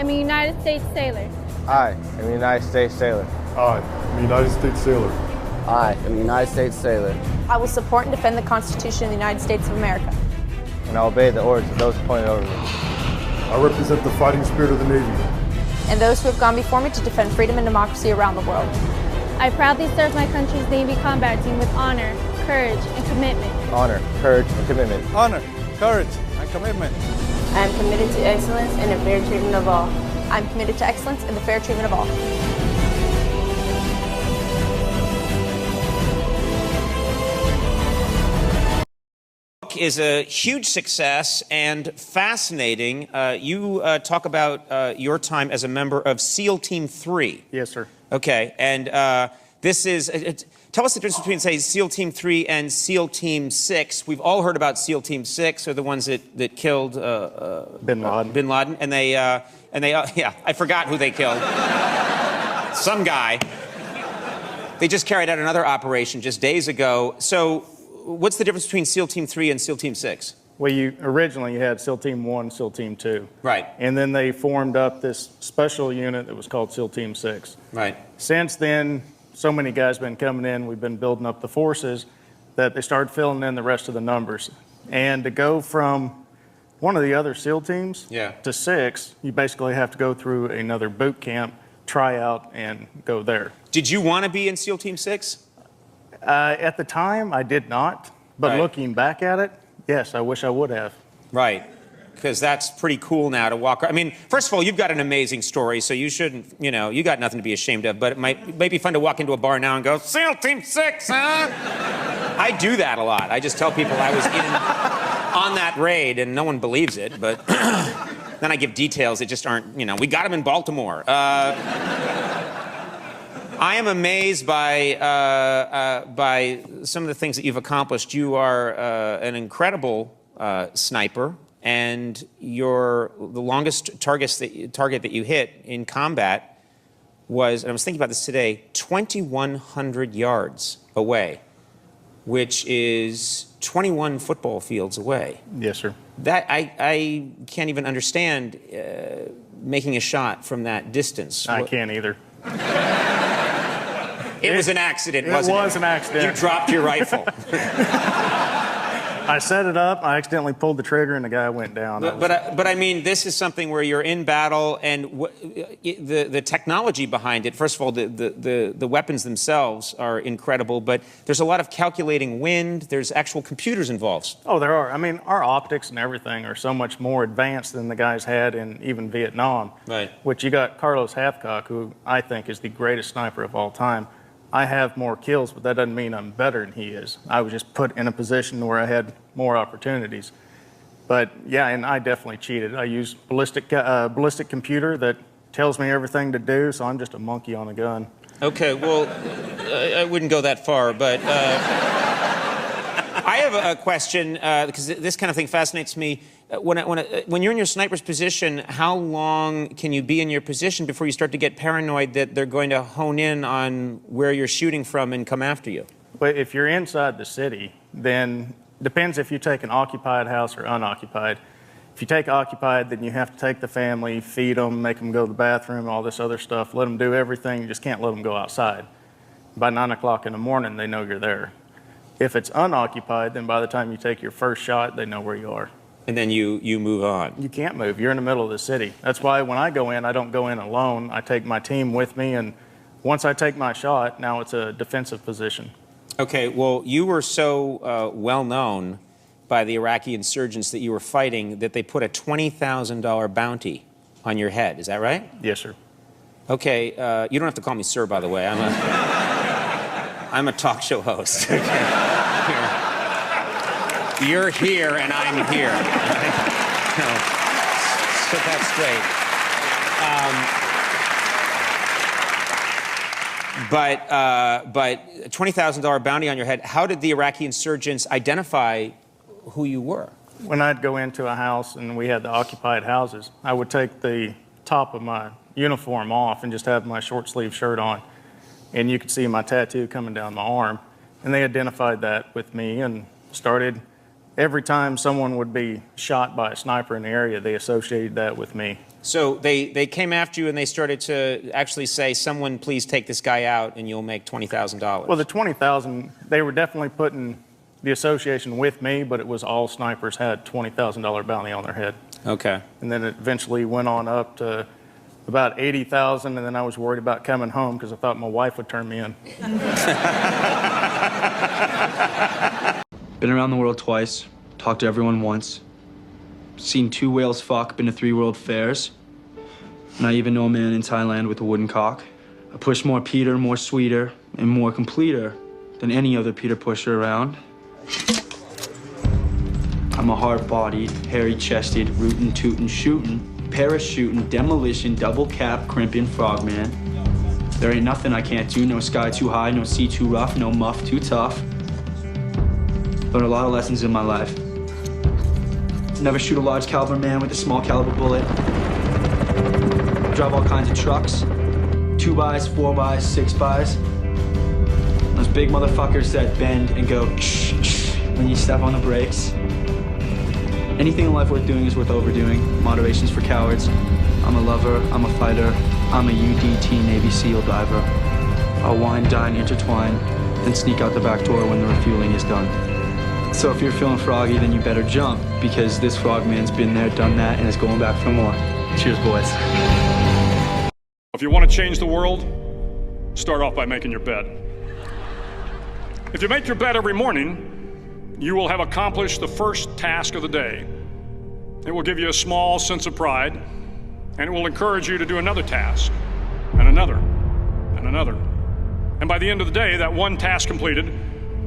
am a United States sailor. I am a United States sailor. I am a United States sailor. I am a United States sailor. I will support and defend the Constitution of the United States of America. And I obey the orders of those appointed over me. I represent the fighting spirit of the Navy. And those who have gone before me to defend freedom and democracy around the world. I proudly serve my country's Navy combat team with honor, courage, and commitment. Honor, courage, and commitment. Honor, courage, and commitment. I am committed to excellence and the fair treatment of all. I am committed to excellence and the fair treatment of all. Is a huge success and fascinating. You talk about your time as a member of SEAL Team 3. Yes, sir. Okay, and this is, tell us the difference between, say, SEAL Team 3 and SEAL Team 6. We've all heard about SEAL Team 6, or the ones that killed Bin Laden. Bin Laden, and they, yeah, I forgot who they killed. Some guy. They just carried out another operation just days ago. So, what's the difference between SEAL Team 3 and SEAL Team 6? Well, originally you had SEAL Team 1, SEAL Team 2. Right. And then they formed up this special unit that was called SEAL Team 6. Right. Since then, so many guys have been coming in, we've been building up the forces, that they started filling in the rest of the numbers. And to go from one of the other SEAL teams to 6, you basically have to go through another boot camp, try out, and go there. Did you want to be in SEAL Team 6? At the time, I did not. But looking back at it, yes, I wish I would have. Right. Because that's pretty cool now to walk. I mean, first of all, you've got an amazing story, so you shouldn't, you got nothing to be ashamed of. But it might be fun to walk into a bar now and go, SEAL Team 6, huh? I do that a lot. I just tell people I was on that raid, and no one believes it. But then I give details that just aren't, we got him in Baltimore. I am amazed by some of the things that you've accomplished. You are an incredible sniper, and the longest target that you hit in combat was, and I was thinking about this today, 2,100 yards away, which is 21 football fields away. Yes, sir. That I can't even understand making a shot from that distance. I can't either. It was an accident, wasn't it? It was an accident. You dropped your rifle. I set it up, I accidentally pulled the trigger, and the guy went down. But I mean, this is something where you're in battle, and the technology behind it, first of all, the weapons themselves are incredible, but there's a lot of calculating wind, there's actual computers involved. Oh, there are. I mean, our optics and everything are so much more advanced than the guys had in even Vietnam. Right. Which you got Carlos Hathcock, who I think is the greatest sniper of all time. I have more kills, but that doesn't mean I'm better than he is. I was just put in a position where I had more opportunities. But yeah, and I definitely cheated. I used ballistic computer that tells me everything to do, so I'm just a monkey on a gun. Okay, well, I wouldn't go that far, but I have a question, because this kind of thing fascinates me. When you're in your sniper's position, how long can you be in your position before you start to get paranoid that they're going to hone in on where you're shooting from and come after you? But if you're inside the city, then depends if you take an occupied house or unoccupied. If you take occupied, then you have to take the family, feed them, make them go to the bathroom, all this other stuff, let them do everything. You just can't let them go outside. By 9 o'clock in the morning, they know you're there. If it's unoccupied, then by the time you take your first shot, they know where you are. And then you move on. You can't move. You're in the middle of the city. That's why when I go in, I don't go in alone. I take my team with me, and once I take my shot, now it's a defensive position. Okay, well, you were so well known by the Iraqi insurgents that you were fighting that they put a $20,000 bounty on your head. Is that right? Yes, sir. Okay, you don't have to call me sir, by the way. I'm a talk show host. You're here and I'm here. So that's great. But $20,000 bounty on your head. How did the Iraqi insurgents identify who you were? When I'd go into a house and we had the occupied houses, I would take the top of my uniform off and just have my short sleeve shirt on. And you could see my tattoo coming down my arm. And they identified that with me and started every time someone would be shot by a sniper in the area, they associated that with me. So they came after you and they started to actually say, someone please take this guy out and you'll make $20,000. Well, the $20,000, they were definitely putting the association with me, but it was all snipers had $20,000 bounty on their head. Okay. And then it eventually went on up to about $80,000, and then I was worried about coming home because I thought my wife would turn me in. Been around the world twice, talked to everyone once, seen 2 whales fuck, been to 3 world fairs, and I even know a man in Thailand with a wooden cock. I push more Peter, more sweeter, and more completer than any other Peter pusher around. I'm a hard-bodied, hairy-chested, rootin', tootin', shootin', parachuting, demolition, double cap, crimping frogman. There ain't nothing I can't do, no sky too high, no sea too rough, no muff too tough. Learned a lot of lessons in my life. Never shoot a large caliber man with a small caliber bullet. Drive all kinds of trucks, 2x, 4x, 6x. Those big motherfuckers that bend and go when you step on the brakes. Anything in life worth doing is worth overdoing. Moderation's for cowards. I'm a lover, I'm a fighter, I'm a UDT Navy SEAL diver. I'll wine, dine, intertwine, then sneak out the back door when the refueling is done. So if you're feeling froggy, then you better jump, because this frogman's been there, done that, and is going back for more. Cheers, boys. If you want to change the world, start off by making your bed. If you make your bed every morning, you will have accomplished the first task of the day. It will give you a small sense of pride, and it will encourage you to do another task, and another, and another. And by the end of the day, that one task completed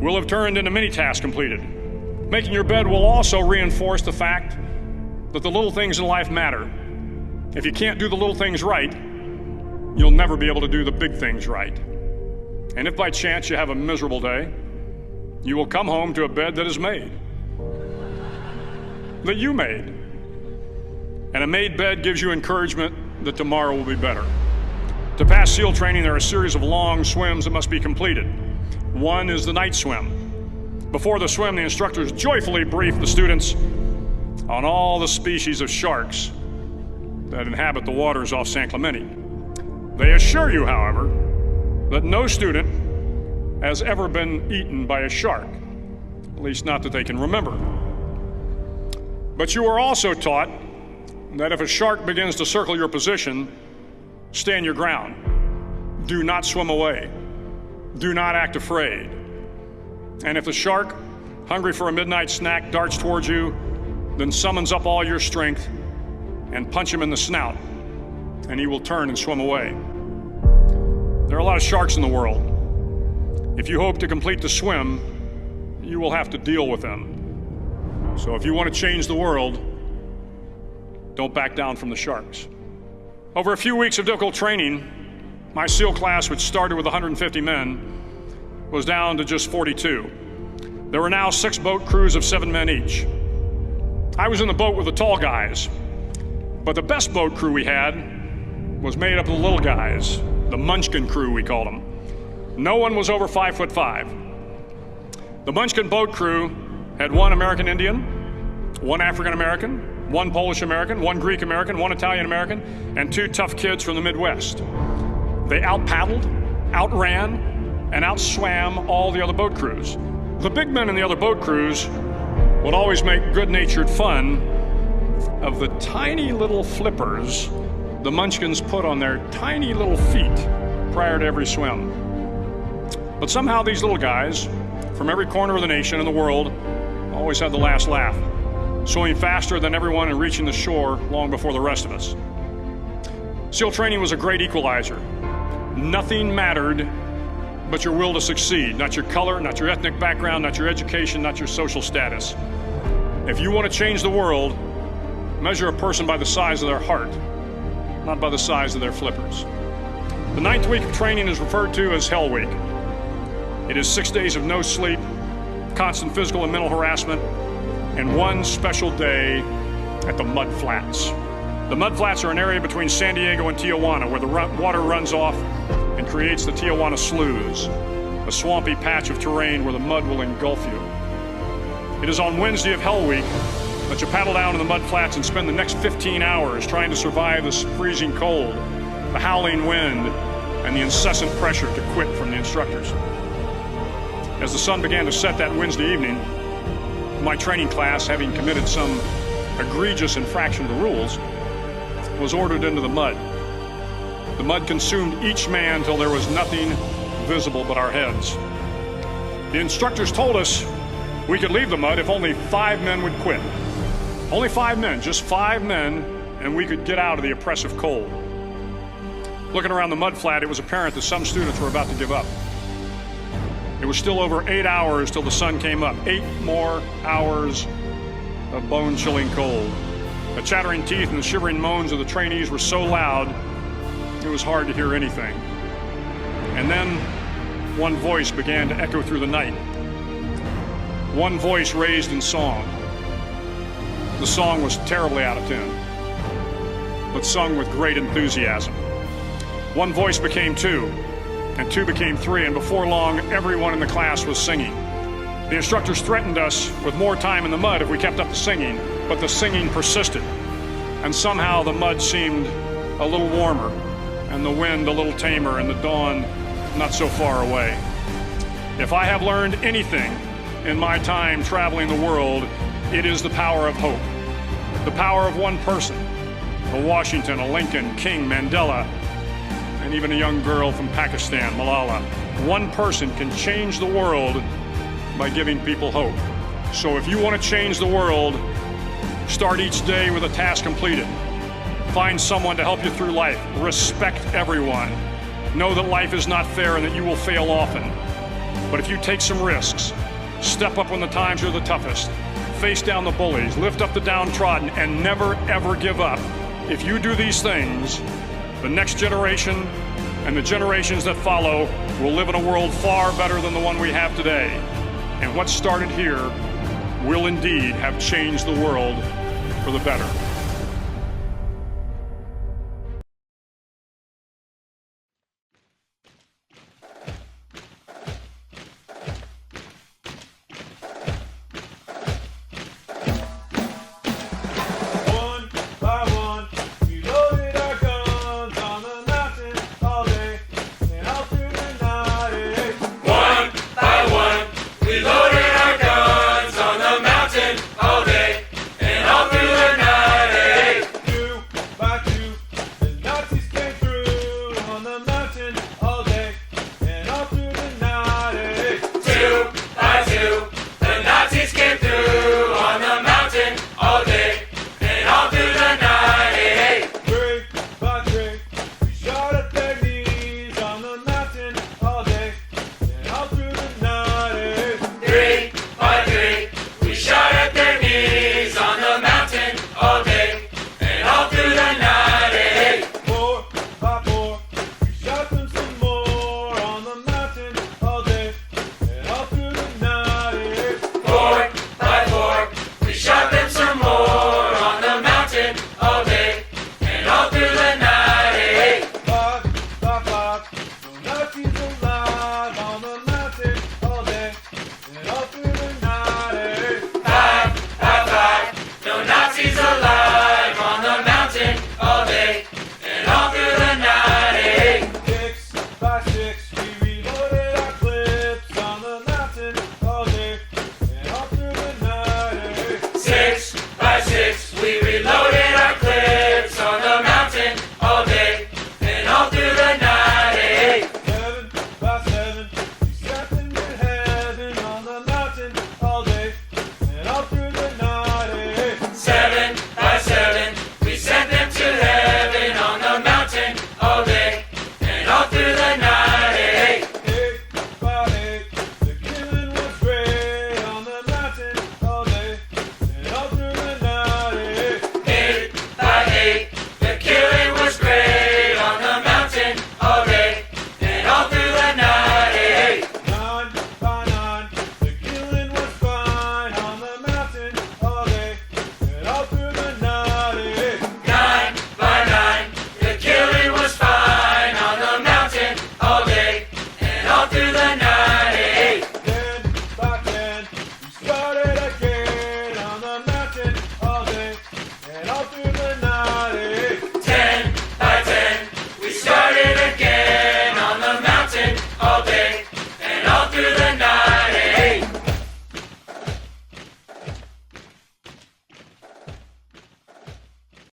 will have turned into many tasks completed. Making your bed will also reinforce the fact that the little things in life matter. If you can't do the little things right, you'll never be able to do the big things right. And if by chance you have a miserable day, you will come home to a bed that is made, that you made. And a made bed gives you encouragement that tomorrow will be better. To pass SEAL training, there are a series of long swims that must be completed. One is the night swim. Before the swim, the instructors joyfully brief the students on all the species of sharks that inhabit the waters off San Clemente. They assure you, however, that no student has ever been eaten by a shark, at least not that they can remember. But you are also taught that if a shark begins to circle your position, stand your ground. Do not swim away. Do not act afraid. And if the shark, hungry for a midnight snack, darts towards you, then summons up all your strength and punch him in the snout, and he will turn and swim away. There are a lot of sharks in the world. If you hope to complete the swim, you will have to deal with them. So if you want to change the world, don't back down from the sharks. Over a few weeks of difficult training, my SEAL class, which started with 150 men, was down to just 42. There were now 6 boat crews of 7 men each. I was in the boat with the tall guys, but the best boat crew we had was made up of the little guys, the Munchkin crew, we called them. No one was over 5'5". The Munchkin boat crew had 1 American Indian, 1 African American, 1 Polish American, 1 Greek American, 1 Italian American, and 2 tough kids from the Midwest. They out-paddled, outran, and outswam all the other boat crews. The big men in the other boat crews would always make good-natured fun of the tiny little flippers the Munchkins put on their tiny little feet prior to every swim. But somehow these little guys from every corner of the nation and the world always had the last laugh, swimming faster than everyone and reaching the shore long before the rest of us. SEAL training was a great equalizer. Nothing mattered but your will to succeed, not your color, not your ethnic background, not your education, not your social status. If you want to change the world, measure a person by the size of their heart, not by the size of their flippers. The 9th week of training is referred to as Hell Week. It is 6 days of no sleep, constant physical and mental harassment, and 1 special day at the Mud Flats. The Mud Flats are an area between San Diego and Tijuana where the water runs off and creates the Tijuana Sloughs, a swampy patch of terrain where the mud will engulf you. It is on Wednesday of Hell Week that you paddle down to the mud flats and spend the next 15 hours trying to survive the freezing cold, the howling wind, and the incessant pressure to quit from the instructors. As the sun began to set that Wednesday evening, my training class, having committed some egregious infraction of the rules, was ordered into the mud. The mud consumed each man till there was nothing visible but our heads. The instructors told us we could leave the mud if only 5 men would quit. Only 5 men, just 5 men, and we could get out of the oppressive cold. Looking around the mud flat, it was apparent that some students were about to give up. It was still over 8 hours till the sun came up. 8 more hours of bone-chilling cold. The chattering teeth and the shivering moans of the trainees were so loud, it was hard to hear anything. And then one voice began to echo through the night. One voice raised in song. The song was terribly out of tune, but sung with great enthusiasm. One voice became 2, and 2 became 3, and before long, everyone in the class was singing. The instructors threatened us with more time in the mud if we kept up the singing, but the singing persisted, and somehow the mud seemed a little warmer, and the wind a little tamer, and the dawn not so far away. If I have learned anything in my time traveling the world, it is the power of hope. The power of one person, a Washington, a Lincoln, King, Mandela, and even a young girl from Pakistan, Malala. One person can change the world by giving people hope. So if you want to change the world, start each day with a task completed. Find someone to help you through life. Respect everyone. Know that life is not fair and that you will fail often. But if you take some risks, step up when the times are the toughest, face down the bullies, lift up the downtrodden, and never ever give up. If you do these things, the next generation and the generations that follow will live in a world far better than the one we have today. And what started here will indeed have changed the world for the better.